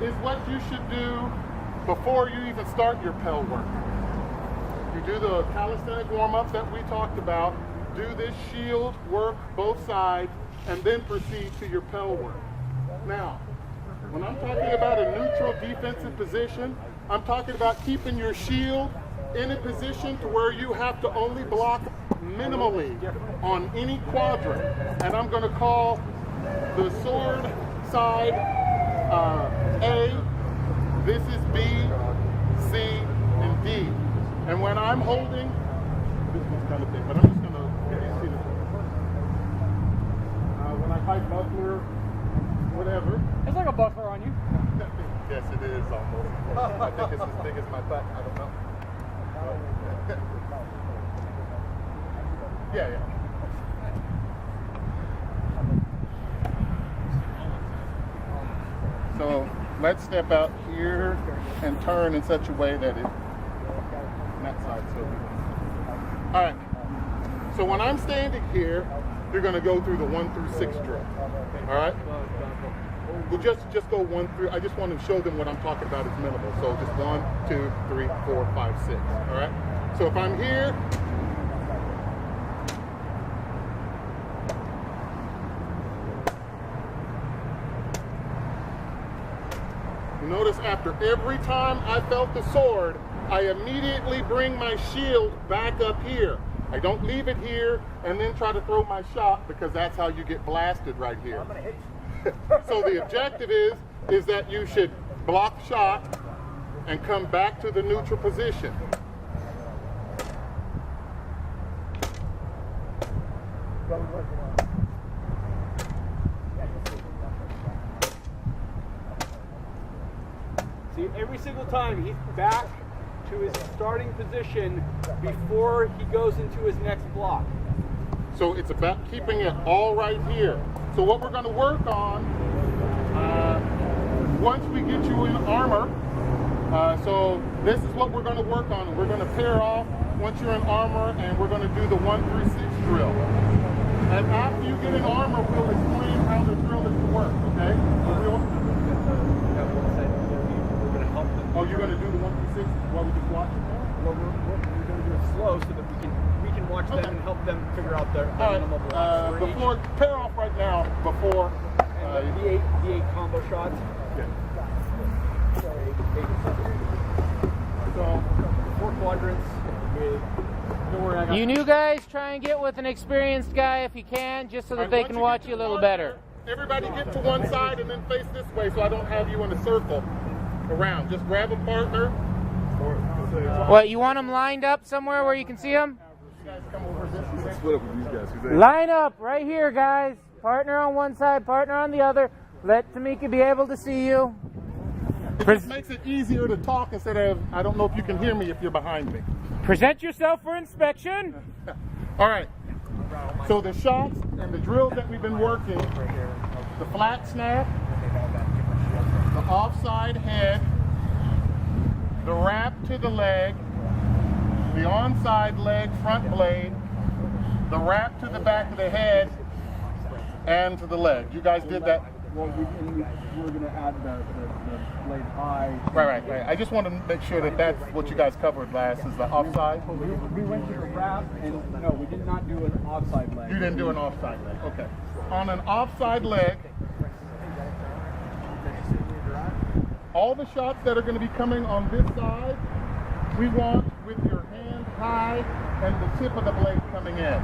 is what you should do before you even start your Pell work. You do the calisthenic warm-ups that we talked about, do this shield work both sides, and then proceed to your Pell work. Now, when I'm talking about a neutral defensive position, I'm talking about keeping your shield in a position to where you have to only block minimally on any quadrant. And I'm going to call the sword side A, this is B, C, and D. And when I'm holding, this one's kind of big, but I'm just going to see this one. When I fight buckler, whatever. It's like a buckler on you. Yes, it is almost. I think it's as big as my butt. I don't know. Yeah. So let's step out here and turn in such a way that it, that side so. All right. So when I'm standing here, you're going to go through the 1 through 6 drill. All right. We'll just go 1 through. I just want to show them what I'm talking about is minimal. So just 1, 2, 3, 4, 5, 6. All right. So if I'm here, you notice after every time I felt the sword, I immediately bring my shield back up here. I don't leave it here and then try to throw my shot, because that's how you get blasted right here. I'm gonna hit you. So the objective is that you should block shot and come back to the neutral position. See, every single time he's back to his starting position before he goes into his next block. So it's about keeping it all right here. So what we're going to work on, once we get you in armor, so this is what we're going to work on. We're going to pair off once you're in armor, and we're going to do the 1 through 6 drill. And after you get in armor, we'll explain how the drill is to work, okay? Oh, you're going to do the 1 through 6 while we just watch it? Well, we're going to do it slow so that we can watch them and help them figure out their minimal blocks. Before, pair off right now, before. The eight combo shots. Yeah. So, 4 quadrants with... You new guys, try and get with an experienced guy if you can, just so that they can watch you a little better. Everybody get to one side and then face this way so I don't have you in a circle around. Just grab a partner. What, you want them lined up somewhere where you can see them? You guys come over this. Split up with these guys. Line up right here, guys. Partner on one side, partner on the other. Let Tamika be able to see you. It just makes it easier to talk instead of, I don't know if you can hear me if you're behind me. Present yourself for inspection. All right. So the shots and the drills that we've been working, the flat snap, the offside head, the wrap to the leg, the onside leg front blade, the wrap to the back of the head, and to the leg. You guys did that? Well, we're going to add the blade high. Right. I just want to make sure that that's what you guys covered last, is the offside. We went to the wrap, and no, we did not do an offside leg. You didn't do an offside leg. Okay. On an offside leg, all the shots that are going to be coming on this side, we want with your hand high and the tip of the blade coming in.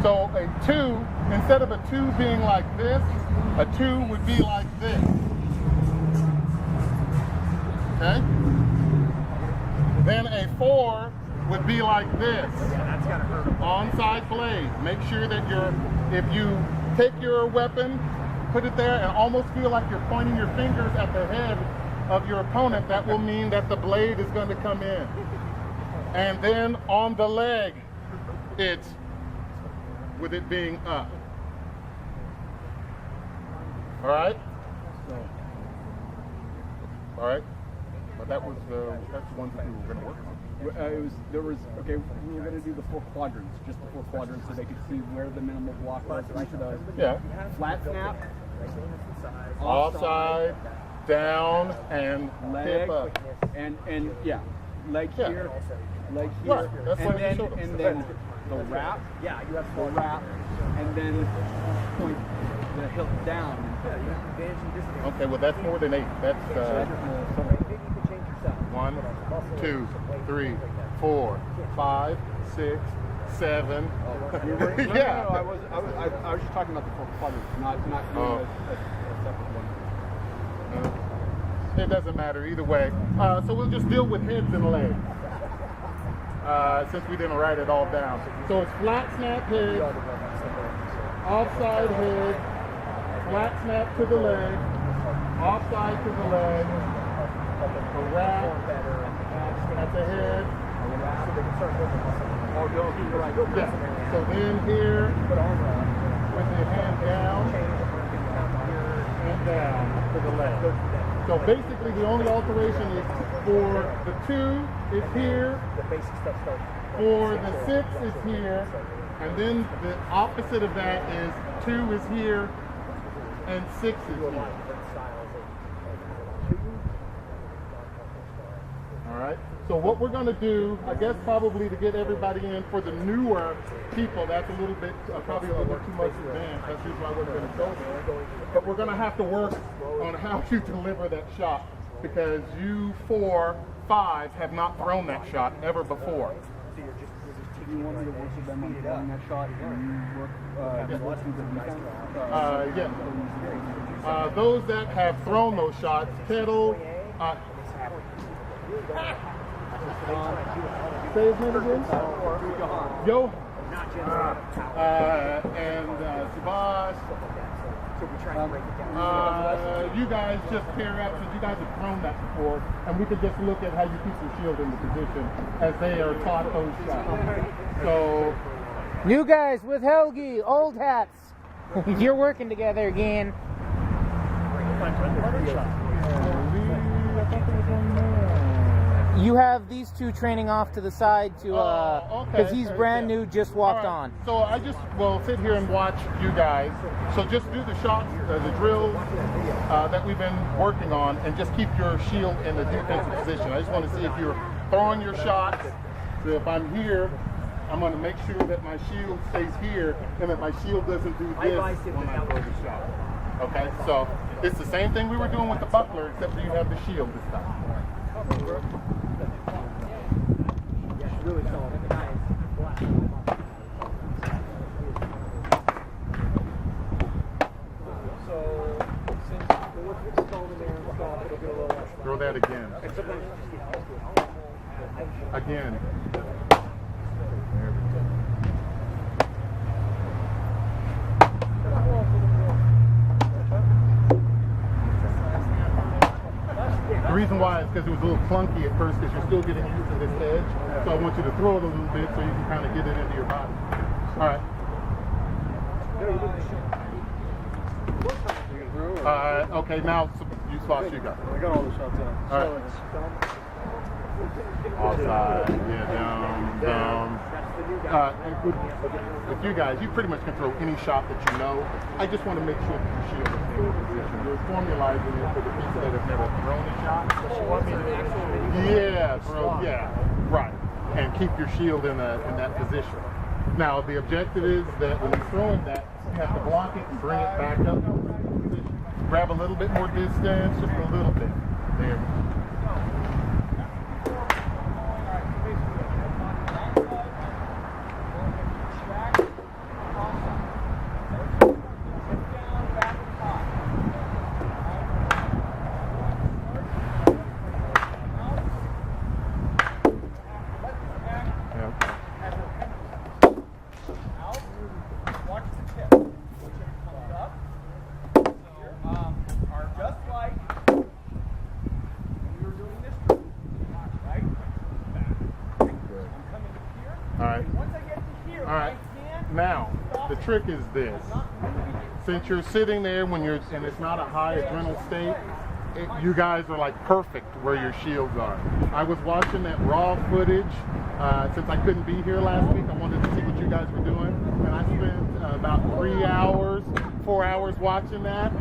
So a 2, instead of a 2 being like this, a 2 would be like this. Okay? Then a 4 would be like this. That's gotta hurt. Onside blade. Make sure that if you take your weapon, put it there, and almost feel like you're pointing your fingers at the head of your opponent, that will mean that the blade is going to come in. And then on the leg, it's with it being up. All right? All right? But that's the ones that we were going to work on. We were going to do the 4 quadrants, just the 4 quadrants, so they could see where the minimal block was for each of those. Yeah. Flat snap, Offside, down and leg, hip up. and yeah, leg Yeah. here, leg here, Right, that's why you showed them. and then the wrap, and then point the hilt down. Okay, well that's more than 8. That's 1, 2, 3, 4, 5, 6, 7. Yeah. No, I was just talking about the full quadrant, not doing a separate one. It doesn't matter either way. So we'll just deal with heads and legs. Since we didn't write it all down. So it's flat snap head, offside head, flat snap to the leg, offside to the leg, a wrap at the head. Yeah. So then here, with the hand down and down to the leg. So basically the only alteration is for the 2 is here, for the 6 is here, and then the opposite of that is 2 is here and 6 is here. All right. So what we're going to do, I guess probably to get everybody in for the newer people, that's a little bit, probably a little too much advanced. That's usually why we're going to go there. But we're going to have to work on how to deliver that shot because you 4, 5 have not thrown that shot ever before. Do you want me to work with them on throwing that shot and you work with the defense? Yeah. Those that have thrown those shots, Kettle, say his name again? Yo. And Subhash. You guys just pair up since you guys have thrown that before, and we can just look at how you keep your shield in the position as they are taught those shots. So, New guys with Helgi, old hats. You're working together again. You have these two training off to the side to, because he's brand new, just walked on. So I just will sit here and watch you guys. So just do the shots, the drills that we've been working on, and just keep your shield in the defensive position. I just want to see if you're throwing your shots. So if I'm here, I'm going to make sure that my shield stays here, and that my shield doesn't do this when I throw the shot. Okay, so it's the same thing we were doing with the buckler, except for you have the shield this time. Really solid. So, since what's going in there and stuff, it'll be a little extra. Throw that again. Again. The reason why is because it was a little clunky at first because you're still getting used to this edge. So I want you to throw it a little bit so you can kind of get it into your body. All right. Okay, now you spot you got. I got all the shots out. All right. Offside, yeah, down. And with you guys, you pretty much can throw any shot that you know. I just want to make sure that your shield is in the position. You're formalizing it for the people that have never thrown a shot. You want me to actually right. And keep your shield in that position. Now, the objective is that when you're throwing that, you have to block it and bring it back up. Grab a little bit more distance, just a little bit. There we go. Trick is this. Since you're sitting there and it's not a high adrenaline state, you guys are like perfect where your shields are. I was watching that raw footage since I couldn't be here last week. I wanted to see what you guys were doing, and I spent about 3 hours, 4 hours watching that.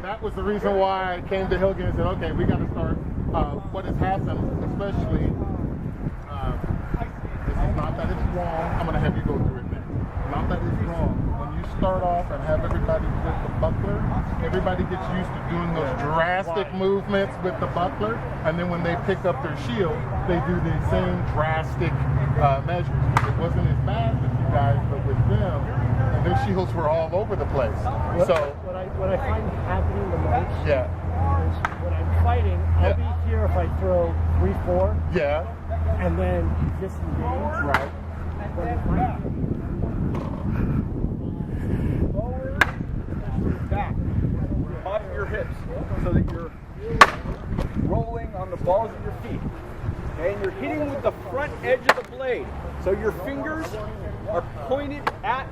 that was the reason why I came to Hilgen and said, okay, we got to start. What has happened, especially, this is not that it's wrong. I'm going to have you go through it now. Not that it's wrong. When you start off and have everybody with the buckler, everybody gets used to doing those drastic movements with the buckler, and then when they pick up their shield, they do the same drastic measures. It wasn't as bad with you guys, but with them, and their shields were all over the place. What I find happening the most is when I'm fighting, I'll be here if I throw 3-4. Yeah. And then disengage. Right. Forward, back, off your hips, so that you're rolling on the balls of your feet. Okay, and you're hitting with the front edge of the blade, so your fingers are pointed at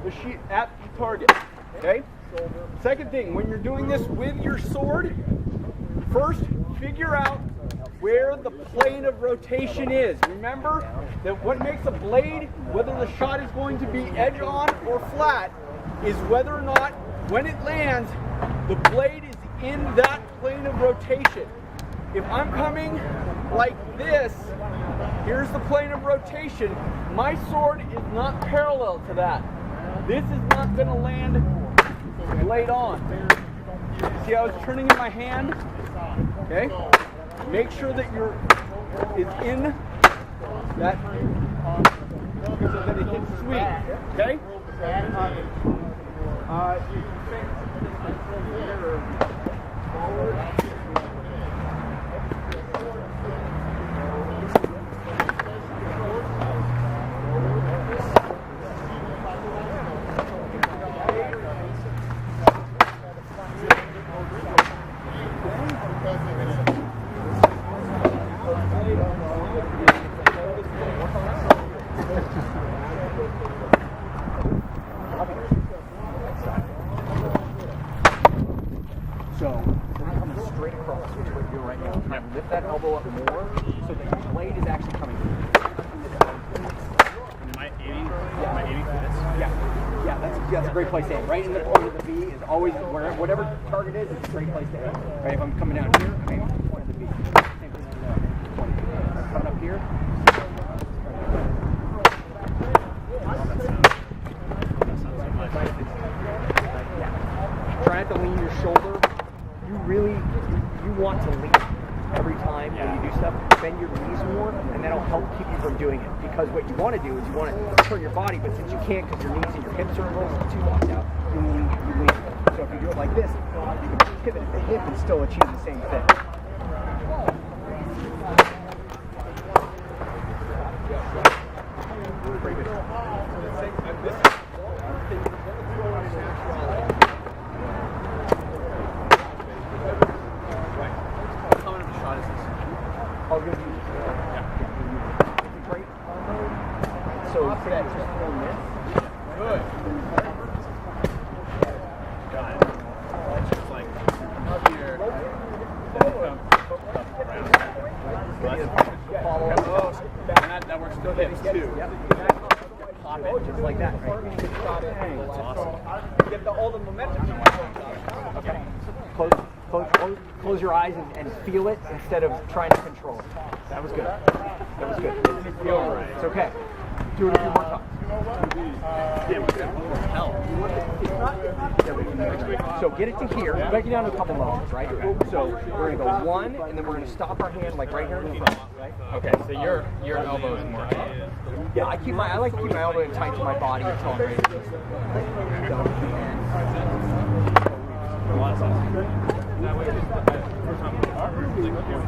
the target. Okay. Second thing, when you're doing this with your sword, first figure out where the plane of rotation is. Remember that what makes a blade, whether the shot is going to be edge on or flat, is whether or not, when it lands, the blade is in that plane of rotation. If I'm coming like this, here's the plane of rotation, my sword is not parallel to that. This is not going to land blade on. See how it's turning in my hand? Okay? Make sure that it's in that so that it hits sweet. Okay? Lift that elbow up more so that your blade is actually coming through. Am I aiming for this? Yeah, that's a great place to aim. Right in the point of the V is always, whatever target is, it's a great place to aim. Right, if I'm coming down here, I'm aiming for the point of the V. Same thing with the point of the V. I'm coming up here. Try not to lean your shoulder. You want to lean every time when you do stuff. Bend your knees more, and that'll help keep you from doing it. Because what you want to do is you want to turn your body, but since you can't because your knees and your hips are a little too locked out, you lean. So if you do it like this, you can pivot at the hip and still achieve the same thing. Pretty good. So that just on this. Good. Got it. It's just like up here. That works for hips too. Pop it just like that, right? That's awesome. Get all the momentum. Okay. Close your eyes and feel it instead of trying to control it. That was good. That was good. It's okay. Do it a few more times. So get it to here. Break it down to a couple levels, right? So we're going to go one, and then we're going to stop our hand like right here in the front, right? Okay, so your elbow is more tight. Yeah, I like to keep my elbow tight to my body until I'm ready to do it.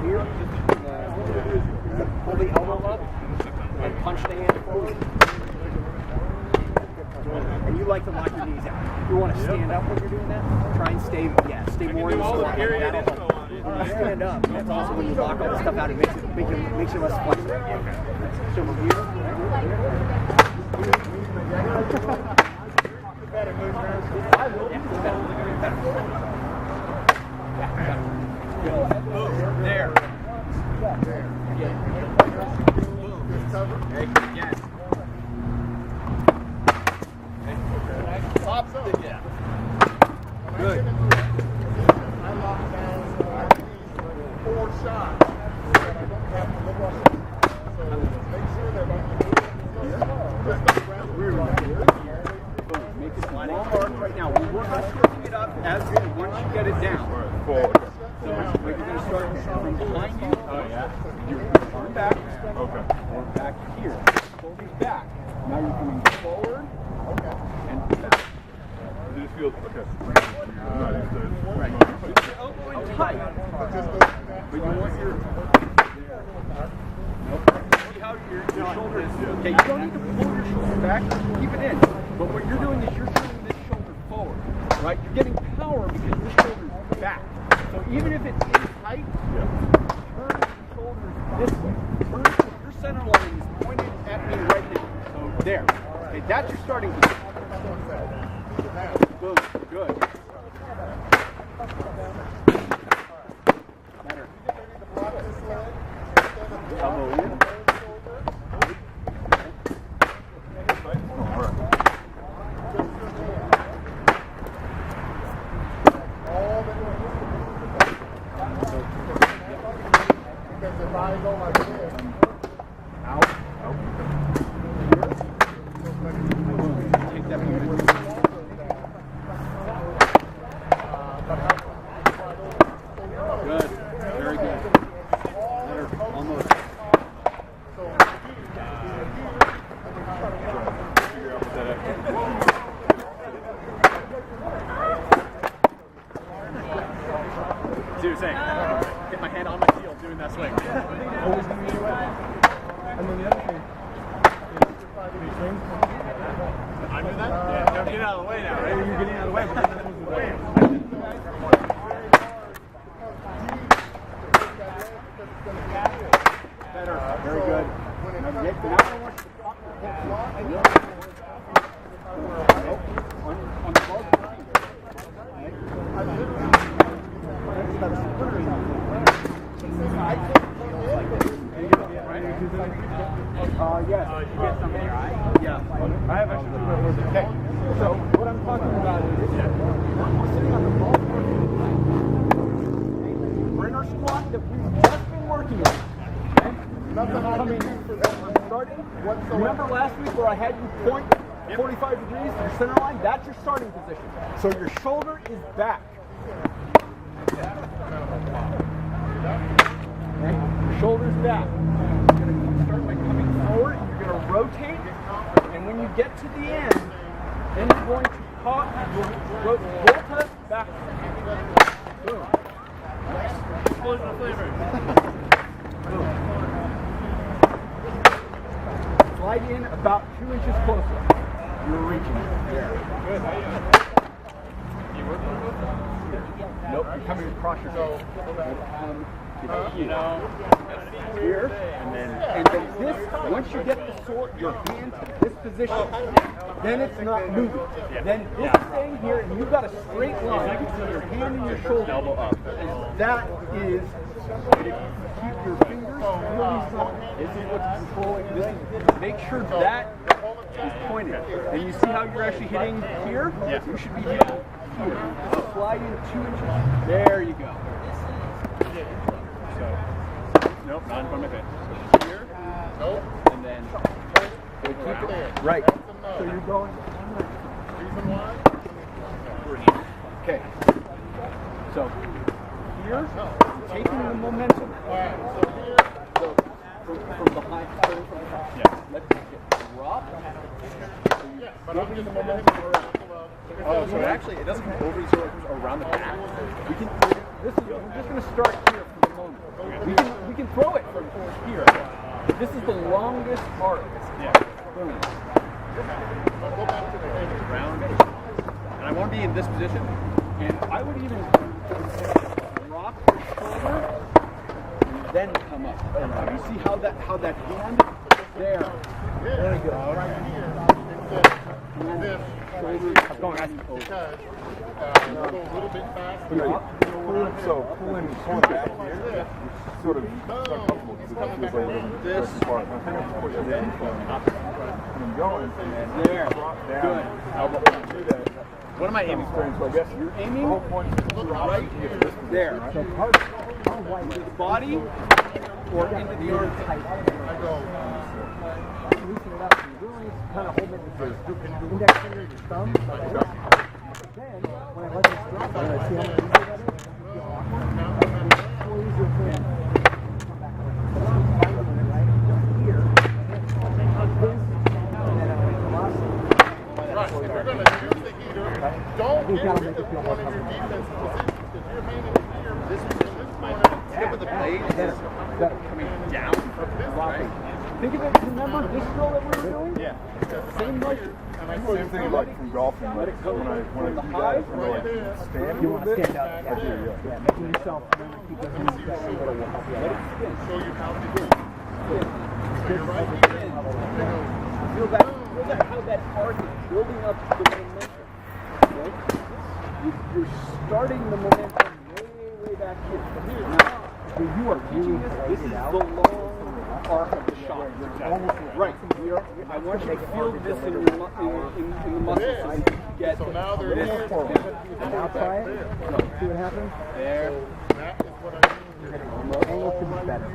Here, pull the elbow up and punch the hand forward. And you like to lock your knees out. You want to stand up when you're doing that. Try and stay more in the squat. When you stand up, that's also when you lock all the stuff out. It makes you less flexible. So from here. Better move around. There. Yes. Pops up. Yeah. Good. So you're going to start from behind you. Oh, yeah. You're going to turn back. Okay. Or back here. Shoulders back. Now you're coming forward. Okay. And back. It just feels, okay. Right. Keep your elbow in tight. But you want your... See how your shoulder is... Okay, you don't need to pull your shoulder back. Keep it in. But what you're doing is you're turning this shoulder forward. Right? You're getting power because this shoulder is back. So even if it's in tight, turn your shoulders this way. Your center line is pointed at me right now. So there. Okay, that's your starting position. Boom. Good. Better. Elbow in. Good. Very good. Better. Almost. See what you're saying? Get my hand on my heel doing that swing. Always the other way. And then the other thing is swing. I do that? Yeah. Don't get out of the way now, right? You're getting out of the way, but then that was the way. Better. Very good. Now I want you to pop your head on the ball. Yes. You get some in your eye? Yeah. I have actually two of those. Okay. So what I'm talking about is we're sitting on the ball. We're in our squat that we've just been working on. Okay? Nothing coming for that. Starting. Remember last week where I had you point 45 degrees to your center line? That's your starting position. So your shoulder is back. Okay? Your shoulder's back. You're going to start by coming forward. You're going to rotate. And when you get to the end, then you're going to pop, volta back. Boom. Explosion of flavor. Boom. Slide in about 2 inches closer. You're reaching. There. Good. You working on it? Nope. You're coming across your shoulder. Here, and then this. Once you get your hand to this position, then it's not moving. Then this is staying here, and you've got a straight line between your hand and your shoulder. Elbow up. And that is. If you keep your fingers really strong, this is what's controlling this. Make sure that is pointed. And you see how you're actually hitting here? Yeah. You should be hitting here. Slide in 2 inches. There you go. Nope, not in front of my face. Here. Nope. And then keep it right. So you're going. Reason why? Okay. So here, you're taking the momentum. Alright, so here. So from behind, starting from behind. Yeah. Let's get drop. Yeah, but I'm getting the momentum around. Oh, so it doesn't come over, so it comes around the back. We can. We're just going to start here for the moment. We can throw it from here. This is the longest part. Yeah. Boom. Go back to the round. And I want to be in this position. And I would even drop your shoulder and then come up. You see how that hand there. There you go. Right here. This shoulder. I'm going as because a little bit faster. So pull in back here. Sort of uncomfortable because it feels like this part. I'm going and then there. Drop down. Good. Elbow. Do that. What am I aiming for? So I guess You're aiming the whole point is to right there. Right? So into the body or into the arm. Loosen it up. You really kind of hold it with your index finger and your thumb. Then, when I let this drop, I see how much easier that is. this position, my tip of the blade is coming down, right? Think of it, remember this drill that we were doing? Yeah. Same motion. I was thinking like from golfing, like when I do that, I like stand a little bit. Stand up. I do, yeah. Making yourself keep those knees down a little will help you out. Show you how to do it. Feel that how that arc is building up the momentum. Right? You're starting the momentum way back here. So you are really this is the long arc of the shot. Right. I want you to feel this in the muscles so you can get So now there this it is. forward. Now try it. See what happens? There. That is what I mean. The angle could be better.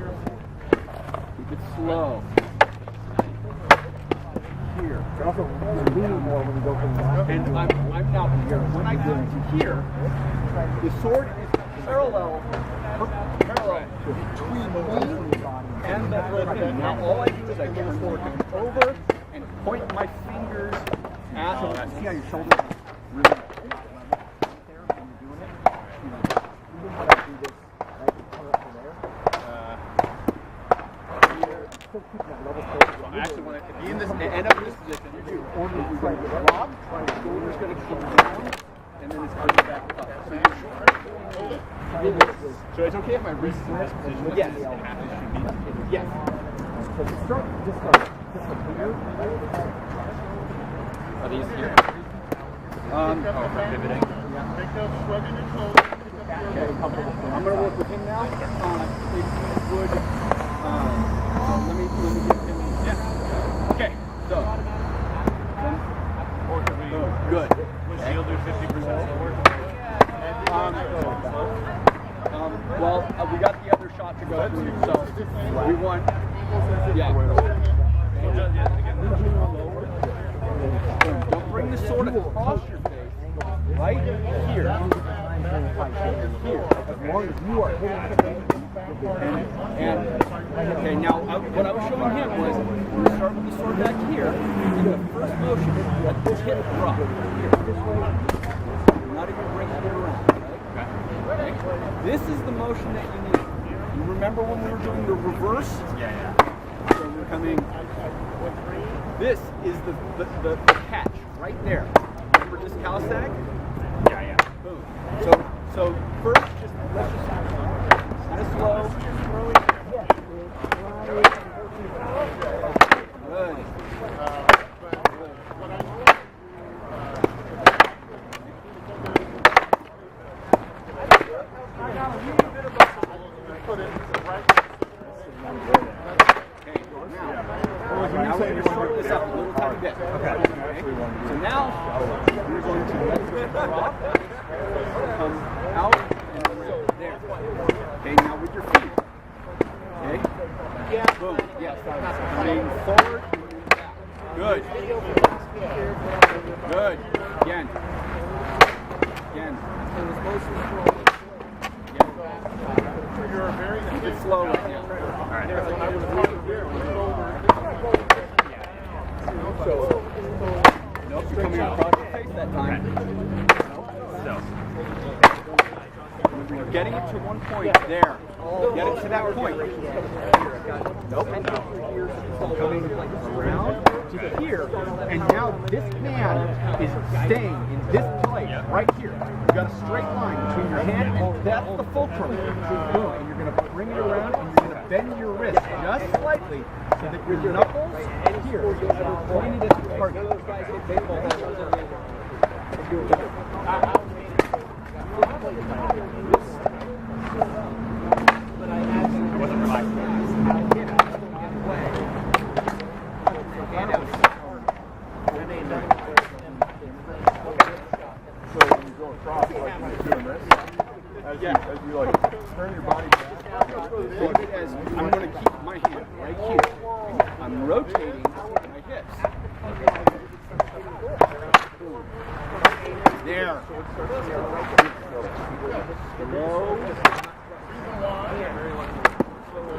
Keep it slow. Here. You're also leaning more when you go from that. And I'm now here. When I go to here, the sword is parallel between me and that little thing. Now all I do is I get the sword over and point my fingers at See how your shoulders really right there when you're doing it? You know how to do this, right? You come up to there. Still keeping that level forward. I actually want to be in this, end up in this position. You're going to drop, your shoulder's going to come down, And then it's coming back up. So it's okay if my wrist is in this position? Yes. It should be. Yes. So just start here. Are these here? For pivoting. Take that shrugging your shoulders. Okay. I'm going to work with him now. If he would, let me give him. Yeah. Okay. So. Good. Was Shield do 50% slower? Well, we got the other shot to go through, so we want. Yeah. Don't bring the sword across your face. Right here. Here. As long as you are hitting the face. And okay, now what I was showing him was we're gonna start with the sword back here. In the first motion, let the tip drop. Here, this way. You're not even bringing it around. Right? This is the motion that you need. You remember when we were doing the reverse? Yeah. So we're coming. This is the catch right there. Remember this calisthenic? Yeah. Boom. So first, let's just kind of slow. Good. Now we're going to shorten this up a little tiny bit. Okay. So now we're going to let the drop, come out and around. There. Okay, now with your feet. Okay? Boom. Yes. Moving forward. Good. Good. Again. You're very Keep it slow right now. When I was running there, my shoulder. Nope, you're coming across your face that time. You're getting it to one point there. Get it to that point. Nope. Coming around to here. And now this hand is staying in this place right here. You've got a straight line between your hand and that's the fulcrum. Boom. And you're going to bring it around and you're going to bend your wrist just slightly so that your knuckles here are pointed at the target. It wasn't relaxed. So when you go across, like you're doing this, as you like turn your body back, As I'm going to keep my hand right here. I'm rotating my hips. There. Slow.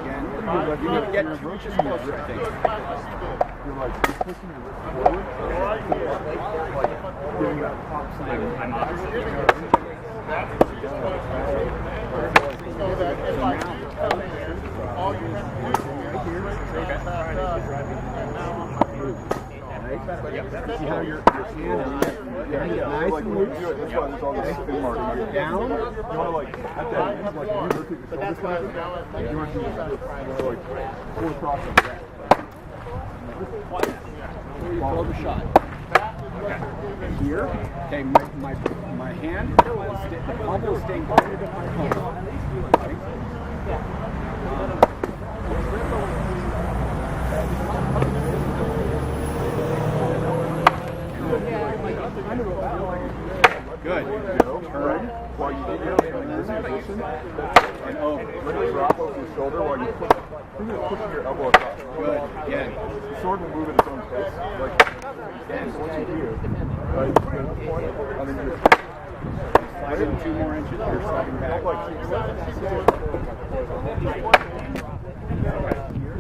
Again, you're going to get two inches closer, I think. you're like pushing your wrist forward, like giving that top side. I'm opposite. See how your hand is nice and loose? That's why there's all these spin marks. Down. You want to like, at that end, like, when you rotate the shoulders kind of thing, you want to do this, like, pull across like that. Before you throw the shot. Here, okay, my hand, the palm will stay closer to my palm. Okay? Good. Turn while you get your position. And let it drop over your shoulder while you push. Think of pushing your elbow across. Good. Again. The sword will move at its own pace. Like, and once you do, right, you get to the point, and then you Slide in 2 more inches, you're sliding back. like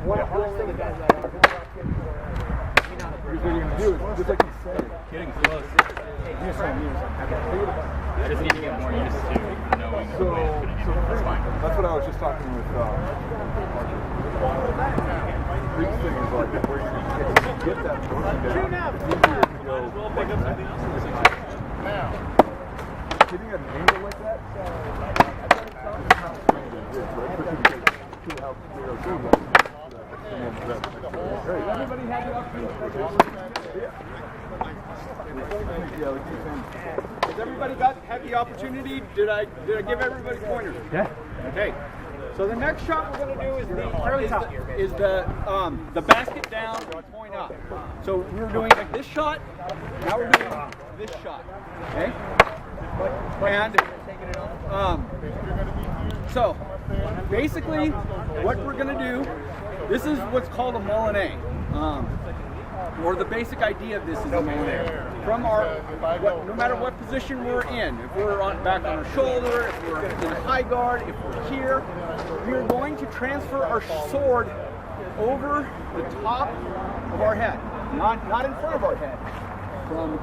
One thing about Because what you're going to do is, just like you said, Getting close. I just need to get more used to knowing so that's what I was just talking with Big thing is like where you get that motion down, it's easier to go like that. Hitting an angle like that, Everybody had the opportunity. Has everybody had the opportunity? Did I give everybody pointers? Yeah. Okay. So the next shot we're going to do is the basket down and point up. So we were doing like this shot. Now we're doing this shot. Okay. And so basically, what we're going to do. This is what's called a Molinet. Or the basic idea of this is a Molinet. From no matter what position we're in, if we're back on our shoulder, if we're in a high guard, if we're here, we are going to transfer our sword over the top of our head, not in front of our head, from